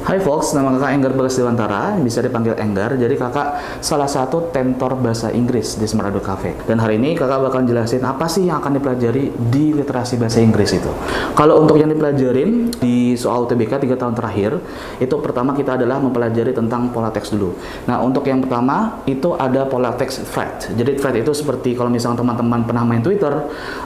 Hai folks, nama kakak Enggar Bagas Dewantara, bisa dipanggil Enggar. Jadi kakak salah satu tentor bahasa Inggris di Smart Ado Cafe. Dan hari ini kakak bakal jelasin apa sih yang akan dipelajari di literasi bahasa Inggris itu. Kalau untuk yang dipelajarin di soal UTBK 3 tahun terakhir, itu pertama kita adalah mempelajari tentang pola teks dulu. Nah, untuk yang pertama itu ada pola teks thread. Jadi thread itu seperti kalau misalnya teman-teman pernah main Twitter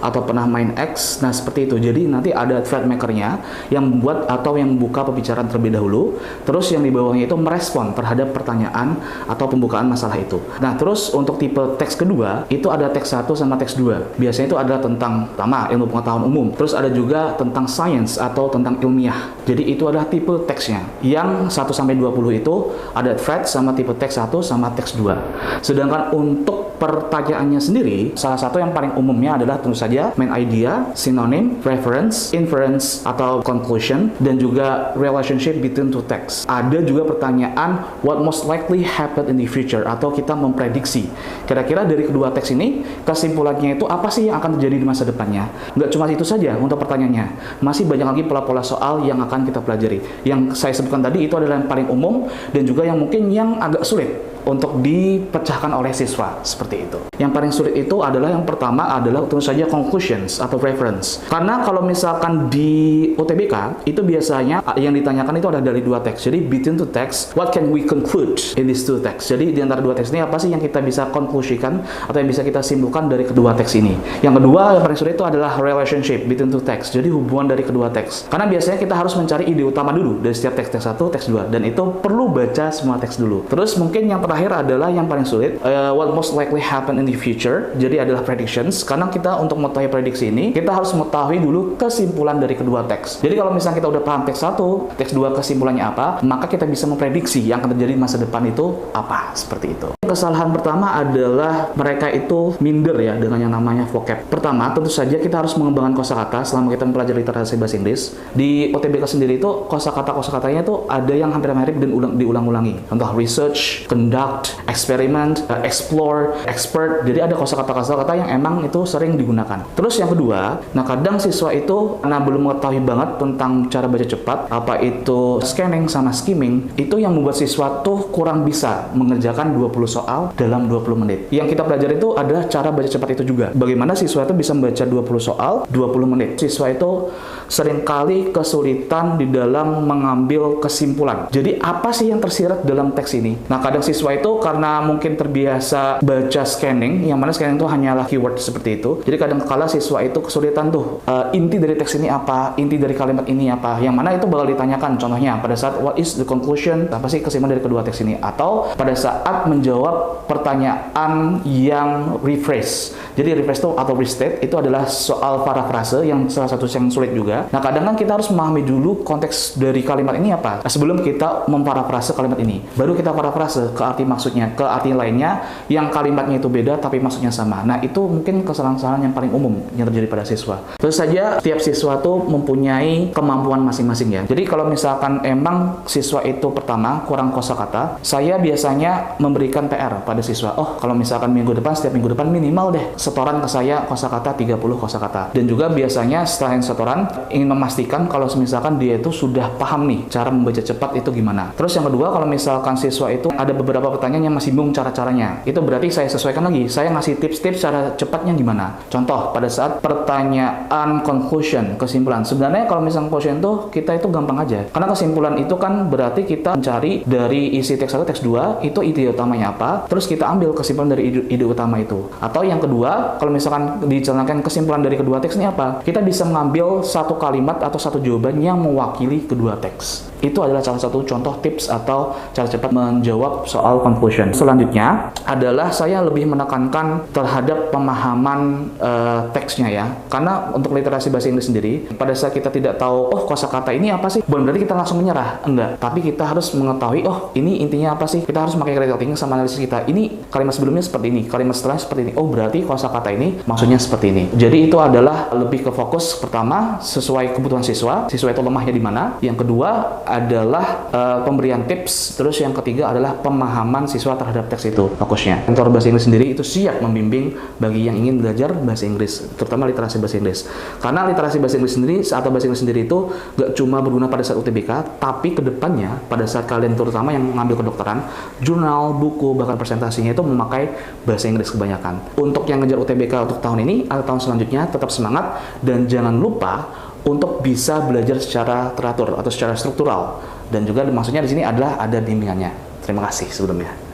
atau pernah main X, nah seperti itu. Jadi nanti ada thread makernya yang membuat atau yang membuka pembicaraan terlebih dahulu. Terus yang di bawahnya itu merespon terhadap pertanyaan atau pembukaan masalah itu. Nah, terus untuk tipe teks kedua, itu ada teks 1 sama teks 2. Biasanya itu adalah tentang pertama ilmu pengetahuan umum. Terus ada juga tentang science atau tentang ilmiah. Jadi itu adalah tipe teksnya. Yang 1 sampai 20 itu ada thread sama tipe teks 1 sama teks 2. Sedangkan untuk pertanyaannya sendiri, salah satu yang paling umumnya adalah tentu saja main idea, synonym, reference, inference atau conclusion, dan juga relationship between two text. Ada juga pertanyaan what most likely happen in the future, atau kita memprediksi kira-kira dari kedua teks ini kesimpulannya itu apa sih yang akan terjadi di masa depannya. Nggak cuma itu saja untuk pertanyaannya, masih banyak lagi pola-pola soal yang akan kita pelajari. Yang saya sebutkan tadi itu adalah yang paling umum dan juga yang mungkin yang agak sulit untuk dipecahkan oleh siswa, seperti itu. Yang paling sulit itu adalah yang pertama adalah tentu saja conclusions atau reference. Karena kalau misalkan di UTBK itu biasanya yang ditanyakan itu ada dari dua teks. Jadi between two text, what can we conclude in these two text? Jadi di antara dua teks ini apa sih yang kita bisa konklusikan atau yang bisa kita simpulkan dari kedua teks ini? Yang kedua yang paling sulit itu adalah relationship between two text. Jadi hubungan dari kedua teks. Karena biasanya kita harus mencari ide utama dulu dari setiap teks 1, teks 2, dan itu perlu baca semua teks dulu. Terus mungkin yang terakhir adalah yang paling sulit, what most likely happen in the future. Jadi adalah predictions. Karena kita untuk mengetahui prediksi ini, kita harus mengetahui dulu kesimpulan dari kedua teks. Jadi kalau misalnya kita udah paham teks 1, teks 2 kesimpulannya apa, maka kita bisa memprediksi yang akan terjadi di masa depan itu apa, seperti itu. Kesalahan pertama adalah mereka itu minder ya dengan yang namanya vocab. Pertama, tentu saja kita harus mengembangkan kosakata selama kita mempelajari literasi bahasa Inggris. Di UTBK sendiri itu kosakatanya itu ada yang hampir mirip dan diulang-ulangi. Contoh research, conduct, experiment, explore, expert. Jadi ada kosakata yang emang itu sering digunakan. Terus yang kedua, nah kadang siswa itu karena belum mengetahui banget tentang cara baca cepat, apa itu scanning sama skimming, itu yang membuat siswa tuh kurang bisa mengerjakan 20 soal dalam 20 menit. Yang kita pelajari itu adalah cara baca cepat itu juga. Bagaimana siswa itu bisa membaca 20 soal 20 menit. Siswa itu seringkali kesulitan di dalam mengambil kesimpulan. Jadi apa sih yang tersirat dalam teks ini? Nah kadang siswa itu karena mungkin terbiasa baca scanning, yang mana scanning itu hanyalah keyword seperti itu. Jadi kadang kala siswa itu kesulitan tuh inti dari teks ini apa, inti dari kalimat ini apa, yang mana itu bakal ditanyakan. Contohnya pada saat what is the conclusion, apa sih kesimpulan dari kedua teks ini, atau pada saat menjawab pertanyaan yang rephrase. Jadi rephrase itu atau restate itu adalah soal parafrase yang salah satu yang sulit juga. Nah kadang kan kita harus memahami dulu konteks dari kalimat ini apa sebelum kita memparafrase kalimat ini, baru kita parafrase ke arti maksudnya, ke arti lainnya yang kalimatnya itu beda tapi maksudnya sama. Nah itu mungkin kesalahan-kesalahan yang paling umum yang terjadi pada siswa. Terus saja tiap siswa tuh mempunyai kemampuan masing-masing ya. Jadi kalau misalkan emang siswa itu pertama kurang kosakata, saya biasanya memberikan PR pada siswa. Oh kalau misalkan setiap minggu depan minimal deh setoran ke saya kosakata 30 kosakata. Dan juga biasanya setelah setoran ingin memastikan kalau misalkan dia itu sudah paham nih cara membaca cepat itu gimana. Terus yang kedua, kalau misalkan siswa itu ada beberapa pertanyaan yang masih bingung cara-caranya, itu berarti saya sesuaikan lagi, saya ngasih tips-tips cara cepatnya gimana. Contoh pada saat pertanyaan conclusion, kesimpulan, sebenarnya kalau misalkan conclusion itu kita itu gampang aja, karena kesimpulan itu kan berarti kita mencari dari isi teks 1, teks 2 itu ide utamanya apa, terus kita ambil kesimpulan dari ide utama itu. Atau yang kedua, kalau misalkan dijalankan kesimpulan dari kedua teks ini apa, kita bisa mengambil satu kalimat atau satu jawaban yang mewakili kedua teks. Itu adalah salah satu contoh tips atau cara cepat menjawab soal conclusion. Selanjutnya adalah saya lebih menekankan terhadap pemahaman teksnya ya. Karena untuk literasi bahasa Inggris sendiri, pada saat kita tidak tahu, oh kosakata ini apa sih? Bukan berarti kita langsung menyerah. Enggak. Tapi kita harus mengetahui, oh ini intinya apa sih? Kita harus pakai critical thinking sama analisis kita. Ini kalimat sebelumnya seperti ini, kalimat setelahnya seperti ini. Oh berarti kosakata ini maksudnya seperti ini. Jadi itu adalah lebih ke fokus pertama, sesuai kebutuhan siswa itu lemahnya di mana. Yang kedua adalah pemberian tips. Terus yang ketiga adalah pemahaman siswa terhadap teks itu fokusnya. Mentor bahasa Inggris sendiri itu siap membimbing bagi yang ingin belajar bahasa Inggris, terutama literasi bahasa Inggris. Karena literasi bahasa Inggris sendiri atau bahasa Inggris sendiri itu gak cuma berguna pada saat UTBK, tapi kedepannya pada saat kalian terutama yang mengambil kedokteran, jurnal, buku, bahkan presentasinya itu memakai bahasa Inggris kebanyakan. Untuk yang ngejar UTBK untuk tahun ini atau tahun selanjutnya, tetap semangat dan jangan lupa untuk bisa belajar secara teratur atau secara struktural. Dan juga maksudnya di sini adalah ada bimbingannya. Terima kasih sebelumnya.